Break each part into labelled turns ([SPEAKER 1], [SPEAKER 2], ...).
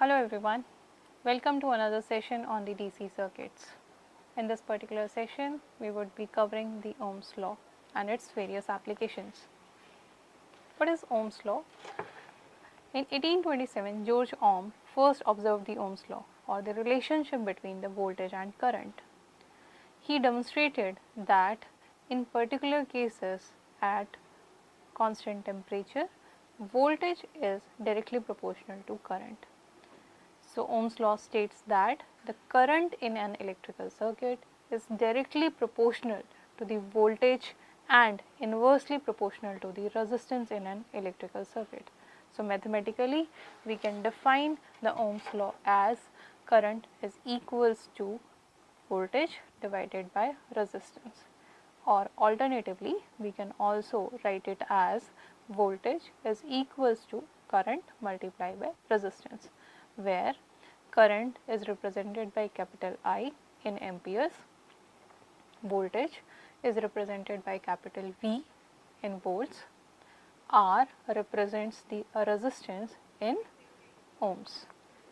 [SPEAKER 1] Hello everyone, welcome to another session on the DC circuits. In this particular session, we would be covering the Ohm's law and its various applications. What is Ohm's law? In 1827, George Ohm first observed the Ohm's law, or the relationship between the voltage and current. He demonstrated that in particular cases at constant temperature, voltage is directly proportional to current. So, Ohm's law states that the current in an electrical circuit is directly proportional to the voltage and inversely proportional to the resistance in an electrical circuit. So, mathematically we can define the Ohm's law as current is equals to voltage divided by resistance, or alternatively we can also write it as voltage is equals to current multiplied by resistance, where current is represented by capital I in amperes, voltage is represented by capital V in volts, R represents the resistance in ohms.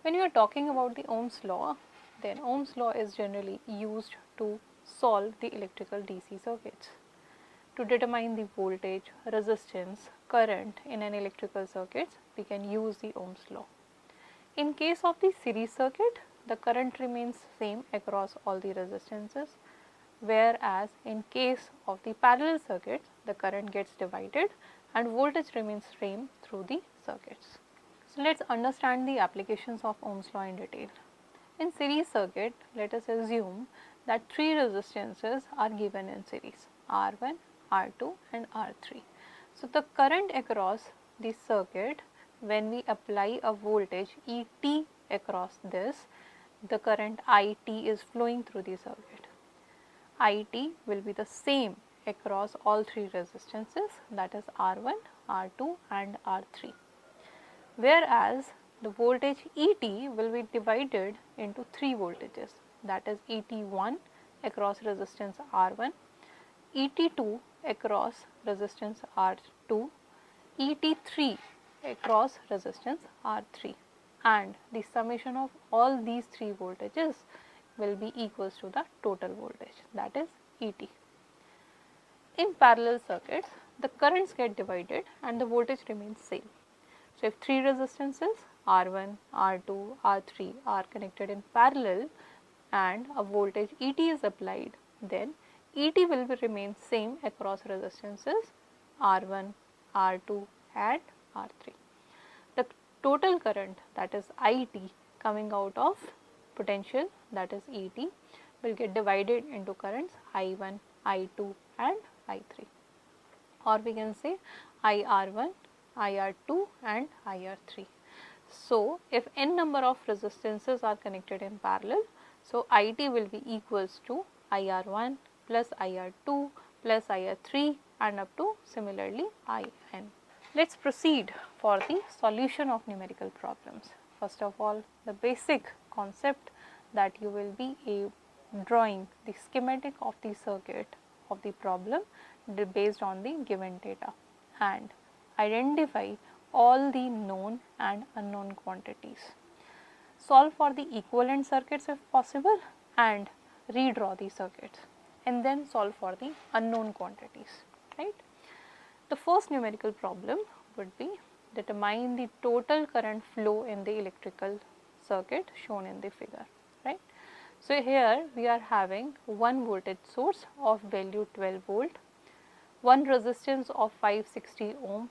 [SPEAKER 1] When you are talking about the Ohm's law, then Ohm's law is generally used to solve the electrical DC circuits. To determine the voltage, resistance, current in an electrical circuit, we can use the Ohm's law. In case of the series circuit, the current remains same across all the resistances, whereas in case of the parallel circuits, the current gets divided and voltage remains same through the circuits. So, let us understand the applications of Ohm's law in detail. In series circuit, let us assume that three resistances are given in series, R1, R2 and R3. So, the current across the circuit, when we apply a voltage Et across this, the current It is flowing through the circuit. It will be the same across all three resistances, that is R1, R2 and R3. Whereas the voltage Et will be divided into three voltages, that is Et1 across resistance R1, Et2 across resistance R2, Et3 across resistance R3, and the summation of all these three voltages will be equals to the total voltage, that is Et. In parallel circuits, the currents get divided and the voltage remains same. So, if three resistances R1, R2, R3 are connected in parallel and a voltage Et is applied, then Et will remain same across resistances R1, R2 and R3. The total current, that is It, coming out of potential, that is Et, will get divided into currents I1, I2 and I3, or we can say IR1, IR2 and IR3. So, if n number of resistances are connected in parallel, so It will be equals to IR1 plus IR2 plus IR3 and up to similarly IN. Let us proceed for the solution of numerical problems. First of all, the basic concept that you will be drawing the schematic of the circuit of the problem based on the given data, and identify all the known and unknown quantities. Solve for the equivalent circuits if possible and redraw the circuits, and then solve for the unknown quantities, right. The first numerical problem would be determine the total current flow in the electrical circuit shown in the figure, right. So, here we are having one voltage source of value 12 volt, one resistance of 560 ohm,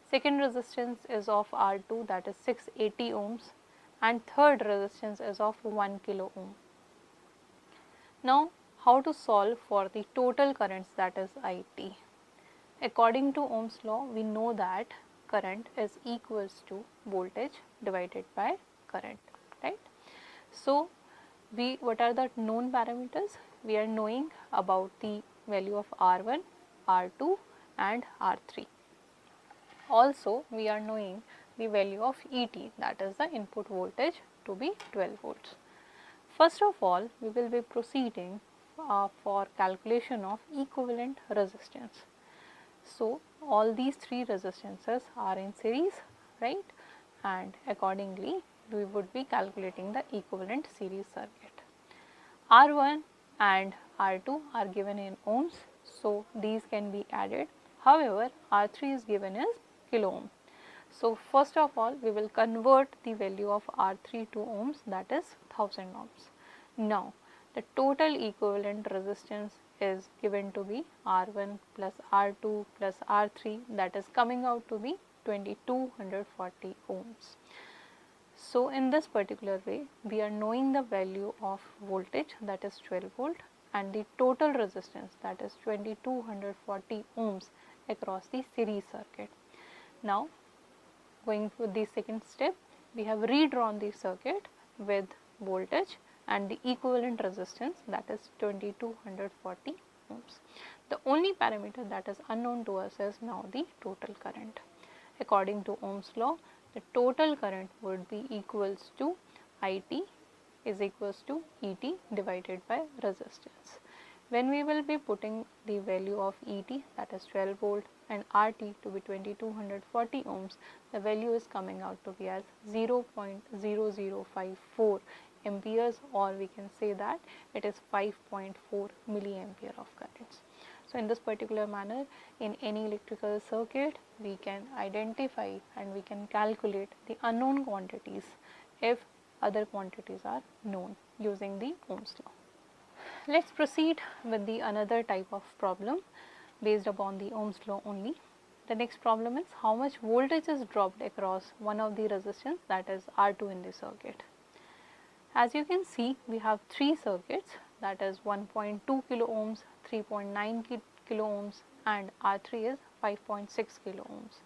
[SPEAKER 1] second resistance is of R2, that is 680 ohms, and third resistance is of 1 kilo ohm. Now, how to solve for the total currents, that is It? According to Ohm's law, we know that current is equals to voltage divided by current, right. So, what are the known parameters? We are knowing about the value of R1, R2 and R3. Also, we are knowing the value of Et, that is the input voltage, to be 12 volts. First of all, we will be proceeding for calculation of equivalent resistance. So, all these three resistances are in series, right, and accordingly we would be calculating the equivalent series circuit. R1 and R2 are given in ohms, so these can be added. However, R3 is given as kilo ohm. So first of all, we will convert the value of R3 to ohms, that is 1000 ohms. Now, the total equivalent resistance is given to be R1 plus R2 plus R3, that is coming out to be 2240 ohms. So in this particular way, we are knowing the value of voltage, that is 12 volt, and the total resistance, that is 2240 ohms across the series circuit. Now, going to the second step, we have redrawn the circuit with voltage and the equivalent resistance, that is 2240 ohms. The only parameter that is unknown to us is now the total current. According to Ohm's law, the total current would be equals to IT is equals to ET divided by resistance. When we will be putting the value of ET, that is 12 volt, and RT to be 2240 ohms, the value is coming out to be as 0.0054 amperes, or we can say that it is 5.4 milliampere of currents. So in this particular manner, in any electrical circuit, we can identify and we can calculate the unknown quantities if other quantities are known using the Ohm's law. Let's proceed with the another type of problem based upon the Ohm's law only. The next problem is how much voltage is dropped across one of the resistance, that is R2 in the circuit. As you can see, we have three circuits, that is 1.2 kilo ohms, 3.9 kilo ohms, and R3 is 5.6 kilo ohms.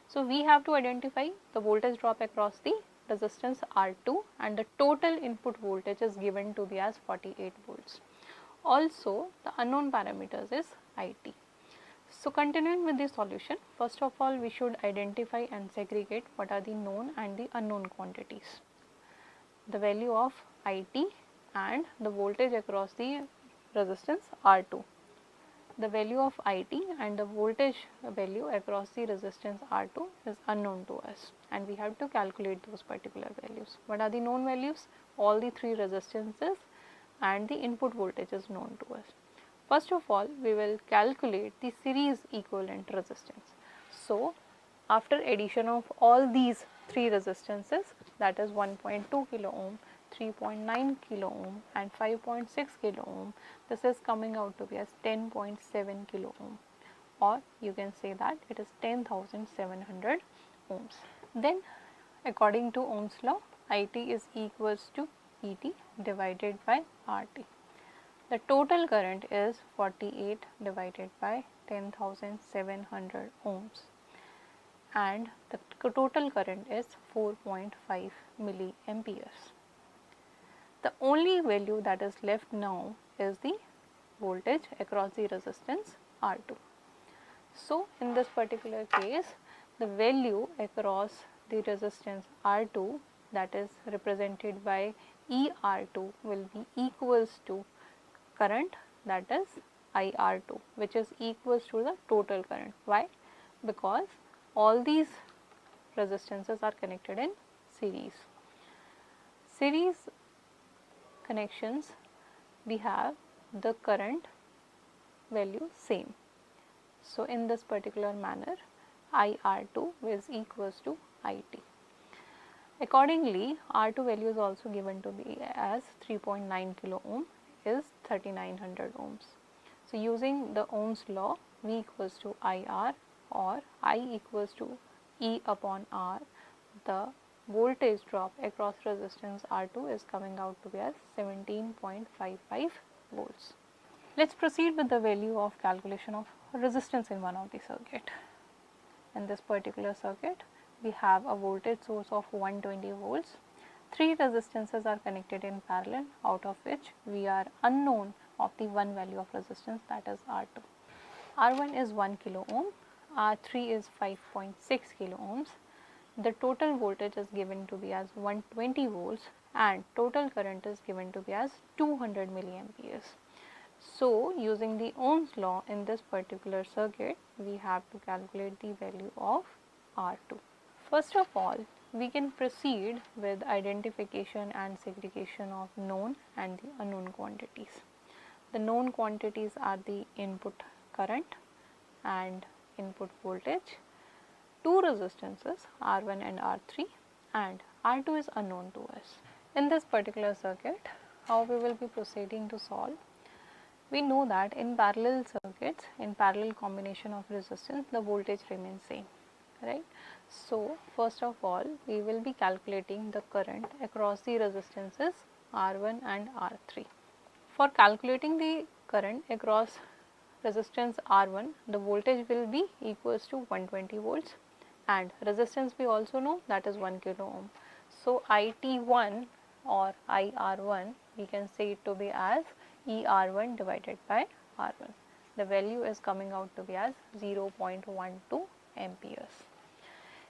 [SPEAKER 1] So we have to identify the voltage drop across the resistance R2, and the total input voltage is given to be as 48 volts. Also, the unknown parameters is IT. So continuing with the solution, first of all we should identify and segregate what are the known and the unknown quantities. The value of IT and the voltage across the resistance R2. The value of IT and the voltage value across the resistance R2 is unknown to us, and we have to calculate those particular values. What are the known values? All the three resistances and the input voltage is known to us. First of all, we will calculate the series equivalent resistance. So, after addition of all these three resistances, that is 1.2 kilo ohm, 3.9 kilo ohm and 5.6 kilo ohm, this is coming out to be as 10.7 kilo ohm, or you can say that it is 10,700 ohms. Then according to Ohm's law, IT is equals to ET divided by RT. The total current is 48 divided by 10,700 ohms, and the total current is 4.5 milliamperes. The only value that is left now is the voltage across the resistance R2. So, in this particular case, the value across the resistance R2, that is represented by ER2, will be equals to current, that is IR2, which is equals to the total current. Why? Because all these resistances are connected in series. Series connections, we have the current value same. So in this particular manner, IR2 is equals to IT. Accordingly, R2 value is also given to be as 3.9 kilo ohm is 3900 ohms. So using the Ohm's law, V equals to IR or I equals to E upon R, the voltage drop across resistance R2 is coming out to be as 17.55 volts. Let's proceed with the value of calculation of resistance in one of the circuit. In this particular circuit, we have a voltage source of 120 volts. Three resistances are connected in parallel, out of which we are unknown of the one value of resistance, that is R2. R1 is 1 kilo ohm, R3 is 5.6 kilo ohms. The total voltage is given to be as 120 volts and total current is given to be as 200 milliamperes. So, using the Ohm's law in this particular circuit, we have to calculate the value of R2. First of all, we can proceed with identification and segregation of known and the unknown quantities. The known quantities are the input current and input voltage, two resistances R1 and R3, and R2 is unknown to us. In this particular circuit, how we will be proceeding to solve? We know that in parallel circuits, in parallel combination of resistance, the voltage remains same, right? So, first of all, we will be calculating the current across the resistances R1 and R3. For calculating the current across resistance R1, the voltage will be equals to 120 volts, and resistance we also know, that is 1 kilo ohm. So, IT1 or IR1, we can say it to be as ER1 divided by R1. The value is coming out to be as 0.12 amperes.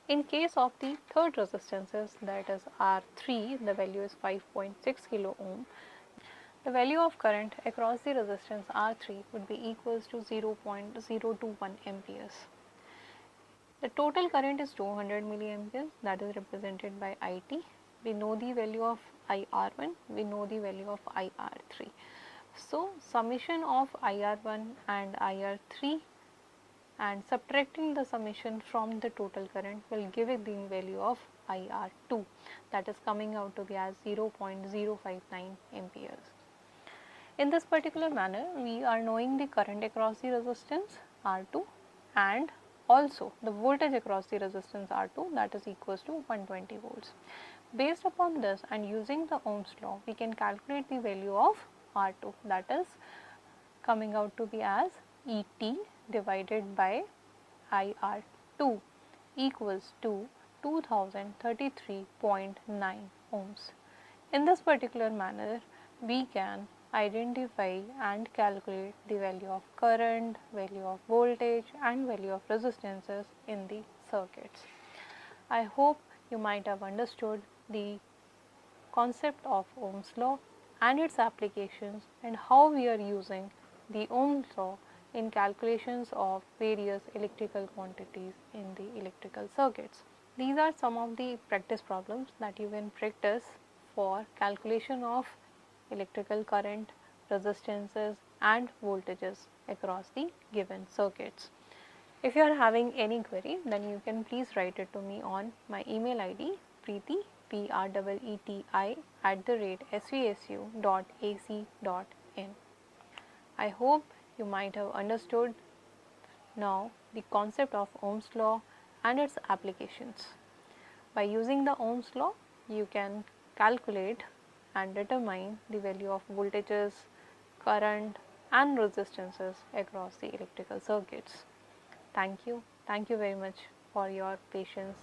[SPEAKER 1] In case of the third resistances, that is R3, the value is 5.6 kilo ohm. The value of current across the resistance R3 would be equals to 0.021 amperes. The total current is 200 milliamperes, that is represented by IT. We know the value of IR1, we know the value of IR3. So, summation of IR1 and IR3 and subtracting the summation from the total current will give it the value of IR2, that is coming out to be as 0.059 amperes. In this particular manner, we are knowing the current across the resistance R2 and also the voltage across the resistance R2, that is equals to 120 volts. Based upon this and using the Ohm's law, we can calculate the value of R2, that is coming out to be as ET divided by IR2 equals to 2033.9 ohms. In this particular manner, we can identify and calculate the value of current, value of voltage and value of resistances in the circuits. I hope you might have understood the concept of Ohm's law and its applications and how we are using the Ohm's law in calculations of various electrical quantities in the electrical circuits. These are some of the practice problems that you can practice for calculation of electrical current, resistances and voltages across the given circuits. If you are having any query, then you can please write it to me on my email ID Preeti, Preeti @svsu.ac.in. I hope you might have understood now the concept of Ohm's law and its applications. By using the Ohm's law, you can calculate and determine the value of voltages, current and resistances across the electrical circuits. Thank you very much for your patience